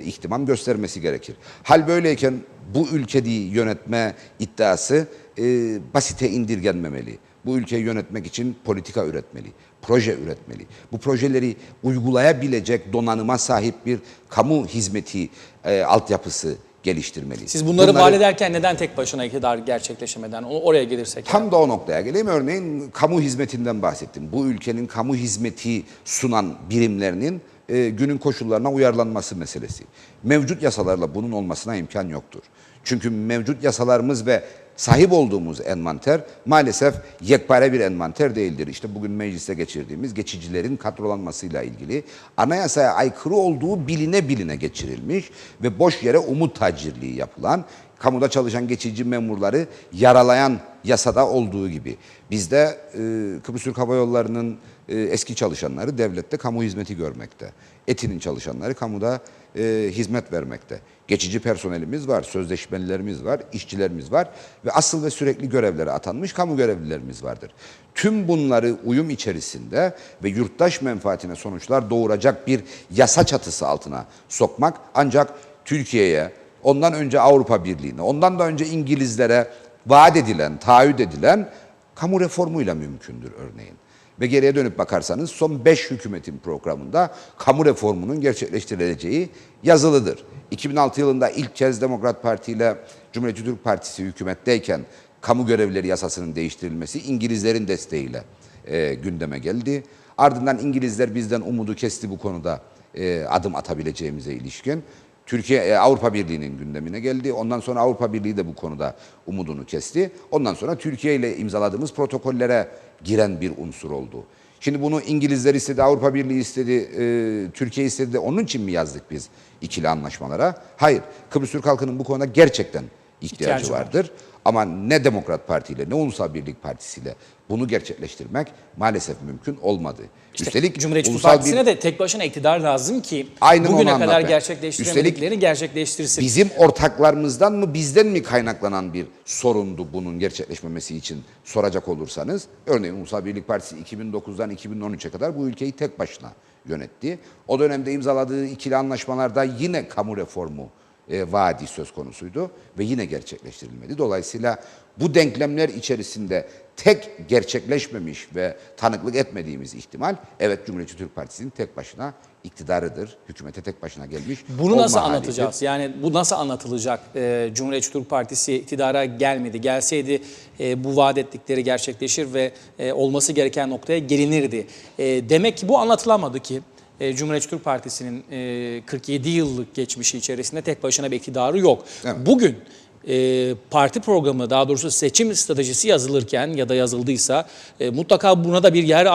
ihtimam göstermesi gerekir. Hal böyleyken bu ülkeyi yönetme iddiası basite indirgenmemeli. Bu ülkeyi yönetmek için politika üretmeli, proje üretmeli. Bu projeleri uygulayabilecek donanıma sahip bir kamu hizmeti altyapısı geliştirmeli. Siz bunları vaat ederken neden tek başına iktidar gerçekleşemeden? Oraya gelirsek. Tam da o noktaya geleyim. Örneğin kamu hizmetinden bahsettim. Bu ülkenin kamu hizmeti sunan birimlerinin günün koşullarına uyarlanması meselesi. Mevcut yasalarla bunun olmasına imkan yoktur. Çünkü mevcut yasalarımız ve sahip olduğumuz envanter maalesef yekpare bir envanter değildir. İşte bugün mecliste geçirdiğimiz geçicilerin kadrolanmasıyla ilgili anayasaya aykırı olduğu biline biline geçirilmiş ve boş yere umut tacirliği yapılan, kamuda çalışan geçici memurları yaralayan yasada olduğu gibi. Bizde Kıbrıs Türk Hava Yolları'nın eski çalışanları devlette kamu hizmeti görmekte. ETİ'nin çalışanları kamuda hizmet vermekte. Geçici personelimiz var, sözleşmelilerimiz var, işçilerimiz var ve asıl ve sürekli görevlere atanmış kamu görevlilerimiz vardır. Tüm bunları uyum içerisinde ve yurttaş menfaatine sonuçlar doğuracak bir yasa çatısı altına sokmak ancak Türkiye'ye, ondan önce Avrupa Birliği'ne, ondan da önce İngilizlere vaat edilen, taahhüt edilen kamu reformuyla mümkündür örneğin. Ve geriye dönüp bakarsanız son 5 hükümetin programında kamu reformunun gerçekleştirileceği yazılıdır. 2006 yılında ilk kez Demokrat Parti ile Cumhuriyetçi Türk Partisi hükümetteyken kamu görevlileri yasasının değiştirilmesi İngilizlerin desteğiyle gündeme geldi. Ardından İngilizler bizden umudu kesti bu konuda adım atabileceğimize ilişkin. Türkiye Avrupa Birliği'nin gündemine geldi. Ondan sonra Avrupa Birliği de bu konuda umudunu kesti. Ondan sonra Türkiye ile imzaladığımız protokollere giren bir unsur oldu. Şimdi bunu İngilizler istedi, Avrupa Birliği istedi, Türkiye istedi de onun için mi yazdık biz ikili anlaşmalara? Hayır. Kıbrıs Türk halkının bu konuda gerçekten ihtiyacı vardır. Ama ne Demokrat Parti ile ne Ulusal Birlik Partisi ile bunu gerçekleştirmek maalesef mümkün olmadı. İşte Üstelik Cumhuriyetçi Türk Partisi'ne de tek başına iktidar lazım ki bugüne kadar gerçekleştiremediklerini gerçekleştirsin. Bizim ortaklarımızdan mı bizden mi kaynaklanan bir sorundu bunun gerçekleşmemesi için soracak olursanız. Örneğin Ulusal Birlik Partisi 2009'dan 2013'e kadar bu ülkeyi tek başına yönetti. O dönemde imzaladığı ikili anlaşmalarda yine kamu reformu vaadi söz konusuydu ve yine gerçekleştirilmedi. Dolayısıyla bu denklemler içerisinde tek gerçekleşmemiş ve tanıklık etmediğimiz ihtimal, evet, Cumhuriyetçi Türk Partisi'nin tek başına iktidarıdır. Hükümete tek başına gelmiş Bunu nasıl olma anlatacağız? halidir. Yani bu nasıl anlatılacak? Cumhuriyetçi Türk Partisi iktidara gelmedi. Gelseydi bu vaat ettikleri gerçekleşir ve olması gereken noktaya gelinirdi. Demek ki bu anlatılamadı ki Cumhuriyetçi Türk Partisi'nin 47 yıllık geçmişi içerisinde tek başına bir iktidarı yok. Evet. Bugün parti programı, daha doğrusu seçim stratejisi yazılırken ya da yazıldıysa mutlaka buna da bir yer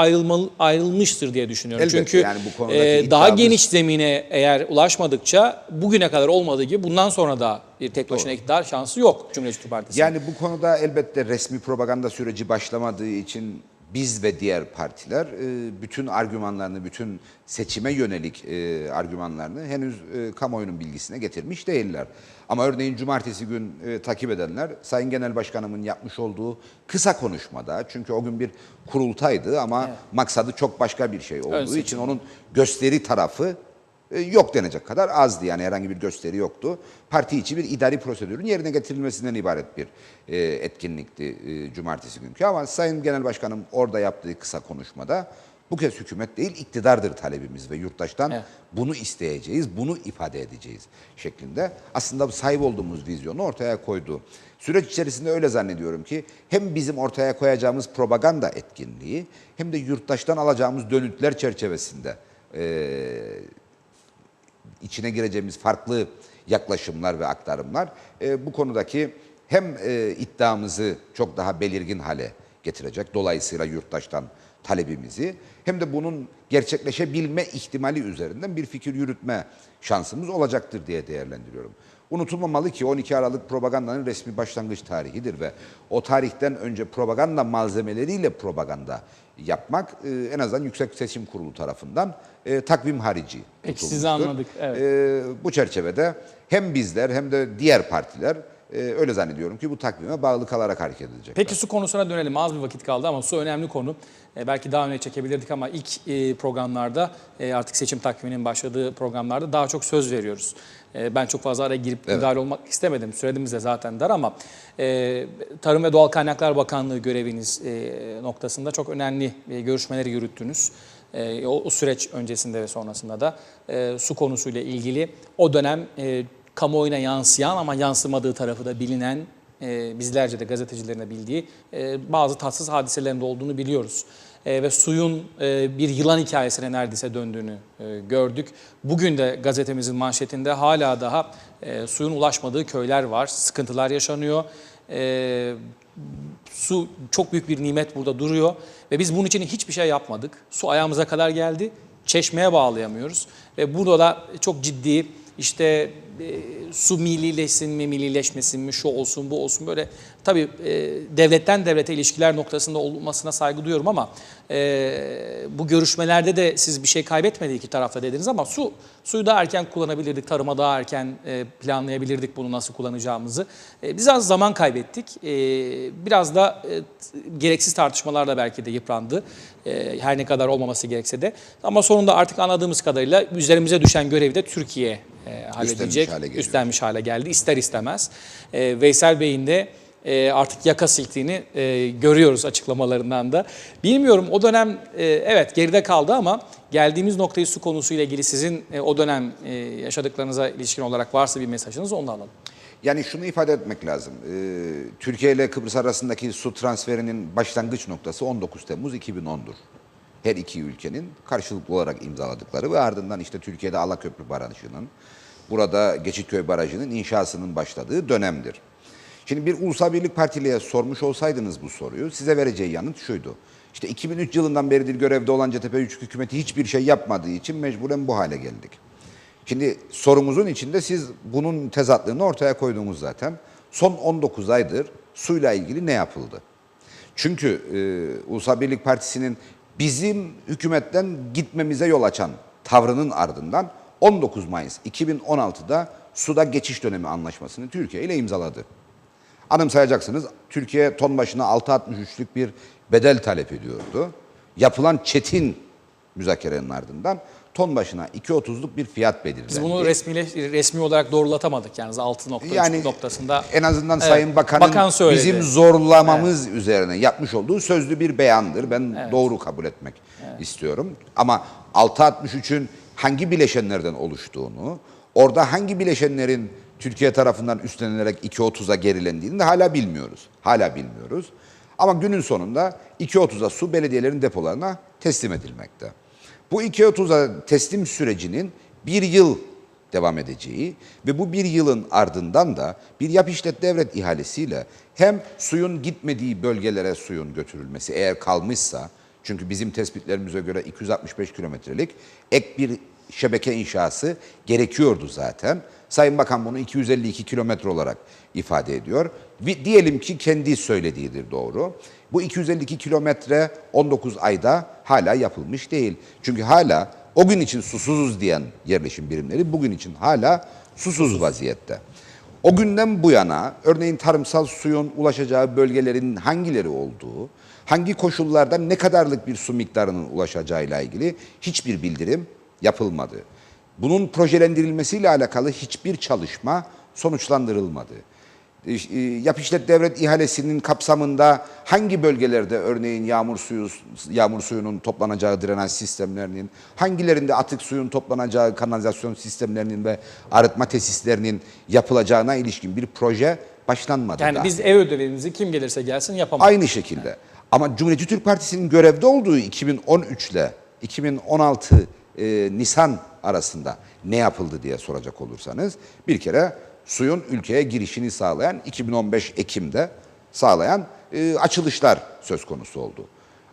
ayrılmıştır diye düşünüyorum. Elbette, Çünkü yani bu konudaki daha iddiamız- geniş zemine eğer ulaşmadıkça bugüne kadar olmadığı gibi bundan sonra da bir tek başına iktidar şansı yok Cumhuriyetçi Türk Partisi'nin. Yani bu konuda elbette resmi propaganda süreci başlamadığı için biz ve diğer partiler bütün argümanlarını, bütün seçime yönelik argümanlarını henüz kamuoyunun bilgisine getirmiş değiller. Ama örneğin cumartesi gün takip edenler Sayın Genel Başkanımın yapmış olduğu kısa konuşmada, çünkü o gün bir kurultaydı ama maksadı çok başka bir şey olduğu için onun gösteri tarafı yok denecek kadar azdı, yani herhangi bir gösteri yoktu. Parti içi bir idari prosedürün yerine getirilmesinden ibaret bir etkinlikti cumartesi günkü. Ama Sayın Genel Başkanım orada yaptığı kısa konuşmada bu kez hükümet değil iktidardır talebimiz ve yurttaştan bunu isteyeceğiz, bunu ifade edeceğiz şeklinde aslında sahip olduğumuz vizyonu ortaya koydu. Süreç içerisinde öyle zannediyorum ki hem bizim ortaya koyacağımız propaganda etkinliği hem de yurttaştan alacağımız dönütler çerçevesinde içine gireceğimiz farklı yaklaşımlar ve aktarımlar bu konudaki hem iddiamızı çok daha belirgin hale getirecek, dolayısıyla yurttaştan talebimizi, hem de bunun gerçekleşebilme ihtimali üzerinden bir fikir yürütme şansımız olacaktır diye değerlendiriyorum. Unutulmamalı ki 12 Aralık propagandanın resmi başlangıç tarihidir ve o tarihten önce propaganda malzemeleriyle propaganda yapmak en azından Yüksek Seçim Kurulu tarafından takvim harici Peki, tutulmuştur. sizi anladık. Evet. Bu çerçevede hem bizler hem de diğer partiler öyle zannediyorum ki bu takvime bağlı kalarak hareket edecekler. Peki su konusuna dönelim. Az bir vakit kaldı ama su önemli konu. Belki daha öne çekebilirdik ama ilk programlarda artık seçim takviminin başladığı programlarda daha çok söz veriyoruz. Ben çok fazla araya girip müdahale olmak istemedim. Süremiz de zaten dar ama Tarım ve Doğal Kaynaklar Bakanlığı göreviniz noktasında çok önemli görüşmeleri yürüttünüz. O süreç öncesinde ve sonrasında da su konusuyla ilgili o dönem kamuoyuna yansıyan ama yansımadığı tarafı da bilinen, bizlerce de gazetecilerin de bildiği bazı tatsız hadiselerin de olduğunu biliyoruz. Ve suyun bir yılan hikayesine neredeyse döndüğünü gördük. Bugün de gazetemizin manşetinde hala daha suyun ulaşmadığı köyler var, sıkıntılar yaşanıyor. Su çok büyük bir nimet burada duruyor ve biz bunun için hiçbir şey yapmadık. Su ayağımıza kadar geldi, çeşmeye bağlayamıyoruz ve burada da çok ciddi işte su millileşsin mi, millileşmesin mi, şu olsun, bu olsun, böyle tabii devletten devlete ilişkiler noktasında olmasına saygı duyuyorum ama bu görüşmelerde de siz bir şey kaybetmedi iki tarafta dediniz ama suyu daha erken kullanabilirdik, tarıma daha erken planlayabilirdik bunu nasıl kullanacağımızı. Biz az zaman kaybettik, biraz da gereksiz tartışmalarla belki de yıprandı, her ne kadar olmaması gerekse de. Ama sonunda artık anladığımız kadarıyla üzerimize düşen görevi de Türkiye halledecek, üstlenmiş hale geldi ister istemez. Veysel Bey'in de artık yaka silktiğini görüyoruz açıklamalarından da. Bilmiyorum, o dönem evet geride kaldı ama geldiğimiz noktayı su konusuyla ilgili sizin o dönem yaşadıklarınıza ilişkin olarak varsa bir mesajınız, onu da alalım. Yani şunu ifade etmek lazım. Türkiye ile Kıbrıs arasındaki su transferinin başlangıç noktası 19 Temmuz 2010'dur. Her iki ülkenin karşılıklı olarak imzaladıkları ve ardından işte Türkiye'de Alaköprü Barajı'nın, burada Geçitköy Barajı'nın inşasının başladığı dönemdir. Şimdi bir Ulusal Birlik Partili'ye sormuş olsaydınız bu soruyu, size vereceği yanıt şuydu. İşte 2003 yılından beridir görevde olan CTP-3 hükümeti hiçbir şey yapmadığı için mecburen bu hale geldik. Şimdi sorumuzun içinde siz bunun tezatlığını ortaya koydunuz zaten. Son 19 aydır suyla ilgili ne yapıldı? Çünkü Ulusal Birlik Partisi'nin bizim hükümetten gitmemize yol açan tavrının ardından 19 Mayıs 2016'da suda geçiş dönemi anlaşmasını Türkiye ile imzaladı. Anımsayacaksınız, Türkiye ton başına 6.63'lük bir bedel talep ediyordu. Yapılan çetin müzakerenin ardından ton başına 2.30'luk bir fiyat belirlendi. Biz bunu resmi olarak doğrulatamadık yani 6.3 yani noktasında. en azından Evet, Sayın Bakan'ın Bakan söyledi. bizim zorlamamız üzerine yapmış olduğu sözlü bir beyandır. Ben doğru kabul etmek istiyorum. Ama 6.63'ün hangi bileşenlerden oluştuğunu, orada hangi bileşenlerin Türkiye tarafından üstlenilerek 2.30'a gerilendiğini de hala bilmiyoruz. Hala bilmiyoruz. Ama günün sonunda 2.30'a su belediyelerin depolarına teslim edilmekte. Bu 2.30'a teslim sürecinin bir yıl devam edeceği ve bu bir yılın ardından da bir yap işlet devret ihalesiyle hem suyun gitmediği bölgelere suyun götürülmesi eğer kalmışsa, çünkü bizim tespitlerimize göre 265 kilometrelik ek bir şebeke inşası gerekiyordu zaten. Sayın Bakan bunu 252 kilometre olarak ifade ediyor. Diyelim ki kendi söylediğidir doğru. Bu 252 kilometre 19 ayda hala yapılmış değil. Çünkü hala o gün için susuzuz diyen yerleşim birimleri bugün için hala susuz vaziyette. O günden bu yana örneğin tarımsal suyun ulaşacağı bölgelerin hangileri olduğu, hangi koşullarda ne kadarlık bir su miktarının ulaşacağıyla ilgili hiçbir bildirim yapılmadı. Bunun projelendirilmesiyle alakalı hiçbir çalışma sonuçlandırılmadı. Yap işlet devret ihalesinin kapsamında hangi bölgelerde örneğin yağmur suyunun toplanacağı drenaj sistemlerinin, hangilerinde atık suyun toplanacağı kanalizasyon sistemlerinin ve arıtma tesislerinin yapılacağına ilişkin bir proje başlanmadı. Yani daha. biz ev ödevimizi kim gelirse gelsin yapamayız. Aynı şekilde. Ama Cumhuriyetçi Türk Partisi'nin görevde olduğu 2013 ile 2016 Nisan arasında ne yapıldı diye soracak olursanız, bir kere suyun ülkeye girişini sağlayan 2015 Ekim'de sağlayan açılışlar söz konusu oldu.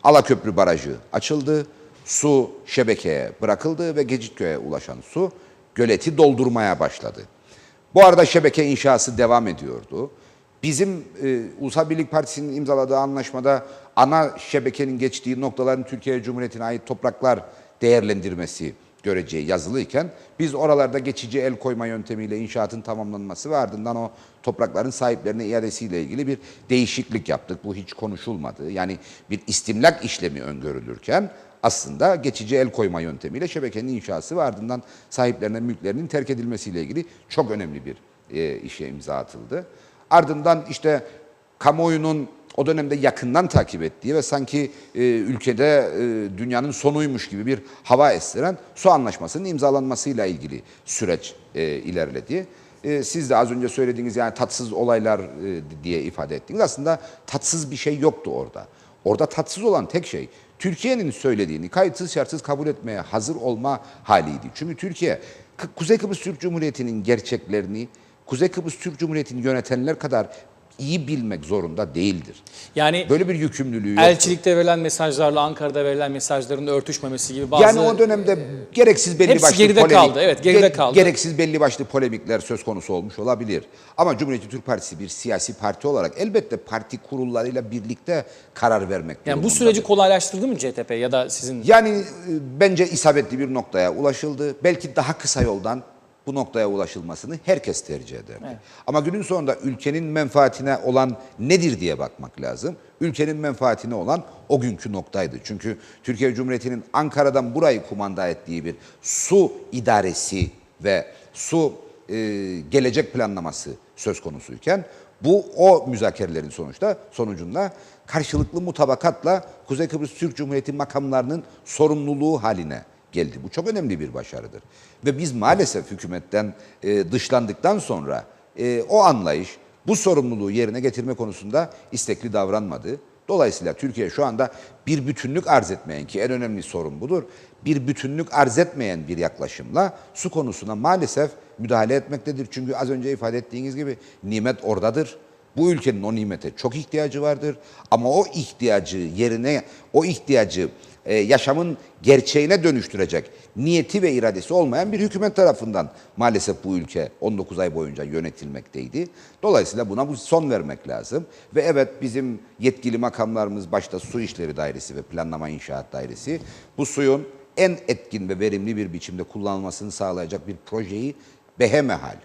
Alaköprü Barajı açıldı, su şebekeye bırakıldı ve Gecitköy'e ulaşan su göleti doldurmaya başladı. Bu arada şebeke inşası devam ediyordu. Bizim Ulusal Birlik Partisi'nin imzaladığı anlaşmada ana şebekenin geçtiği noktaların Türkiye Cumhuriyeti'ne ait topraklar değerlendirmesi göreceği yazılıyken biz oralarda geçici el koyma yöntemiyle inşaatın tamamlanması ve ardından o toprakların sahiplerine iadesiyle ilgili bir değişiklik yaptık. Bu hiç konuşulmadı. Yani bir istimlak işlemi öngörülürken aslında geçici el koyma yöntemiyle şebekenin inşası ve ardından sahiplerine mülklerinin terk edilmesiyle ilgili çok önemli bir işe imza atıldı. Ardından işte kamuoyunun o dönemde yakından takip ettiği ve sanki ülkede dünyanın sonuymuş gibi bir hava estiren su anlaşmasının imzalanmasıyla ilgili süreç ilerledi. Siz de az önce söylediğiniz yani tatsız olaylar diye ifade ettiğiniz aslında tatsız bir şey yoktu orada. Orada tatsız olan tek şey Türkiye'nin söylediğini kayıtsız şartsız kabul etmeye hazır olma haliydi. Çünkü Türkiye Kuzey Kıbrıs Türk Cumhuriyeti'nin gerçeklerini Kuzey Kıbrıs Türk Cumhuriyeti'ni yönetenler kadar iyi bilmek zorunda değildir. Yani böyle bir yükümlülüğü yoktur. Elçilikte verilen mesajlarla Ankara'da verilen mesajların örtüşmemesi gibi bazı... Yani o dönemde gereksiz belli hepsi başlı geride polemik, kaldı, evet, geride kaldı. Gereksiz belli başlı polemikler söz konusu olmuş olabilir. Ama Cumhuriyetçi Türk Partisi bir siyasi parti olarak elbette parti kurullarıyla birlikte karar vermek Yani bu durumundadır. süreci kolaylaştırdı mı CTP ya da sizin... Yani bence isabetli bir noktaya ulaşıldı. Belki daha kısa yoldan bu noktaya ulaşılmasını herkes tercih ederdi. Evet. Ama günün sonunda ülkenin menfaatine olan nedir diye bakmak lazım. Ülkenin menfaatine olan o günkü noktaydı. Çünkü Türkiye Cumhuriyeti'nin Ankara'dan burayı kumanda ettiği bir su idaresi ve su gelecek planlaması söz konusuyken bu o müzakerelerin sonucunda karşılıklı mutabakatla Kuzey Kıbrıs Türk Cumhuriyeti makamlarının sorumluluğu haline geldi. Bu çok önemli bir başarıdır. Ve biz maalesef hükümetten dışlandıktan sonra o anlayış bu sorumluluğu yerine getirme konusunda istekli davranmadı. Dolayısıyla Türkiye şu anda bir bütünlük arz etmeyen, ki en önemli sorun budur, bir bütünlük arz etmeyen bir yaklaşımla su konusuna maalesef müdahale etmektedir. Çünkü az önce ifade ettiğiniz gibi nimet oradadır. Bu ülkenin o nimete çok ihtiyacı vardır. Ama o ihtiyacı yaşamın gerçeğine dönüştürecek niyeti ve iradesi olmayan bir hükümet tarafından maalesef bu ülke 19 ay boyunca yönetilmekteydi. Dolayısıyla buna bu son vermek lazım. Ve evet, bizim yetkili makamlarımız başta Su İşleri Dairesi ve Planlama İnşaat Dairesi bu suyun en etkin ve verimli bir biçimde kullanılmasını sağlayacak bir projeyi behemehal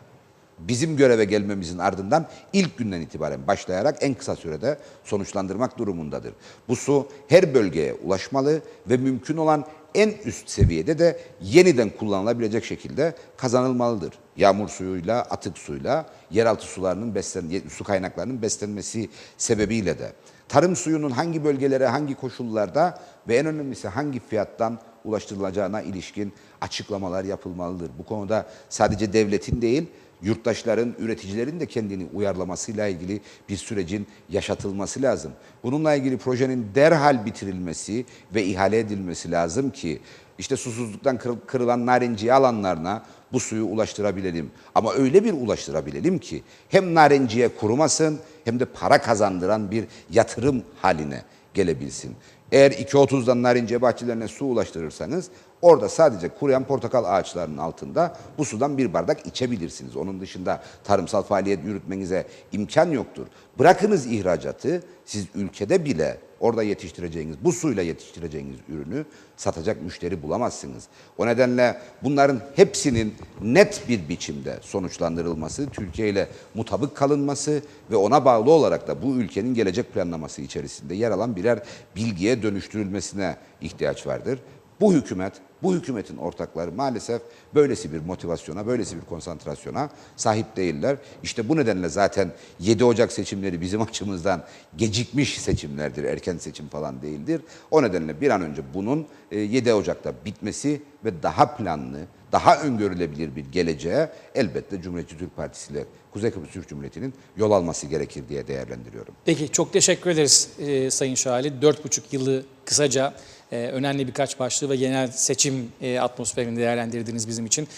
bizim göreve gelmemizin ardından ilk günden itibaren başlayarak en kısa sürede sonuçlandırmak durumundadır. Bu su her bölgeye ulaşmalı ve mümkün olan en üst seviyede de yeniden kullanılabilecek şekilde kazanılmalıdır. Yağmur suyuyla, atık suyla, yeraltı sularının su kaynaklarının beslenmesi sebebiyle de. Tarım suyunun hangi bölgelere, hangi koşullarda ve en önemlisi hangi fiyattan ulaştırılacağına ilişkin açıklamalar yapılmalıdır. Bu konuda sadece devletin değil, yurttaşların, üreticilerin de kendini uyarlamasıyla ilgili bir sürecin yaşatılması lazım. Bununla ilgili projenin derhal bitirilmesi ve ihale edilmesi lazım ki işte susuzluktan kırılan narenciye alanlarına bu suyu ulaştırabilelim. Ama öyle bir ulaştırabilelim ki hem narenciye kurumasın hem de para kazandıran bir yatırım haline gelebilsin. Eğer 2.30'dan narenciye bahçelerine su ulaştırırsanız orada sadece kuruyan portakal ağaçlarının altında bu sudan bir bardak içebilirsiniz. Onun dışında tarımsal faaliyet yürütmenize imkan yoktur. Bırakınız ihracatı, siz ülkede bile orada yetiştireceğiniz, bu suyla yetiştireceğiniz ürünü satacak müşteri bulamazsınız. O nedenle bunların hepsinin net bir biçimde sonuçlandırılması, Türkiye ile mutabık kalınması ve ona bağlı olarak da bu ülkenin gelecek planlaması içerisinde yer alan birer bilgiye dönüştürülmesine ihtiyaç vardır. Bu hükümet, bu hükümetin ortakları maalesef böylesi bir motivasyona, böylesi bir konsantrasyona sahip değiller. İşte bu nedenle zaten 7 Ocak seçimleri bizim açımızdan gecikmiş seçimlerdir, erken seçim falan değildir. O nedenle bir an önce bunun 7 Ocak'ta bitmesi ve daha planlı, daha öngörülebilir bir geleceğe elbette Cumhuriyetçi Türk Partisi ile Kuzey Kıbrıs Türk Cumhuriyeti'nin yol alması gerekir diye değerlendiriyorum. Peki çok teşekkür ederiz Sayın Şahali. 4,5 yılı kısaca önemli birkaç başlığı ve genel seçim atmosferini değerlendirdiniz bizim için.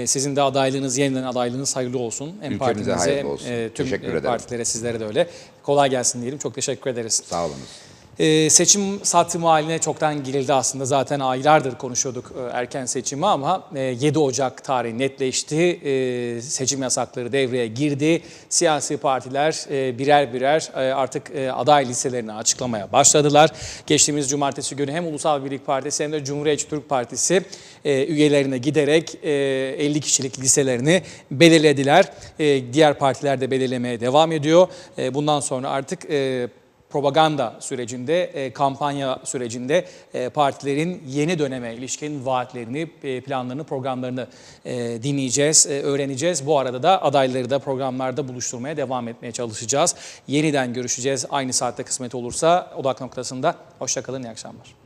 Sizin de adaylığınız, yeniden adaylığınız hayırlı olsun. Hem Ülkemize partinize, hayırlı olsun. Tüm Teşekkür ederim. partilere, sizlere de öyle. Kolay gelsin diyelim. Çok teşekkür ederiz. Sağ olunuz. Seçim satımı haline çoktan girildi aslında. Zaten aylardır konuşuyorduk erken seçimi ama 7 Ocak tarihi netleşti. Seçim yasakları devreye girdi. Siyasi partiler birer birer artık aday listelerini açıklamaya başladılar. Geçtiğimiz cumartesi günü hem Ulusal Birlik Partisi hem de Cumhuriyetçi Türk Partisi üyelerine giderek 50 kişilik listelerini belirlediler. Diğer partiler de belirlemeye devam ediyor. Bundan sonra artık propaganda sürecinde, kampanya sürecinde partilerin yeni döneme ilişkin vaatlerini, planlarını, programlarını dinleyeceğiz, öğreneceğiz. Bu arada da adayları da programlarda buluşturmaya devam etmeye çalışacağız. Yeniden görüşeceğiz aynı saatte kısmet olursa. Odak noktasında. Hoşça kalın, iyi akşamlar.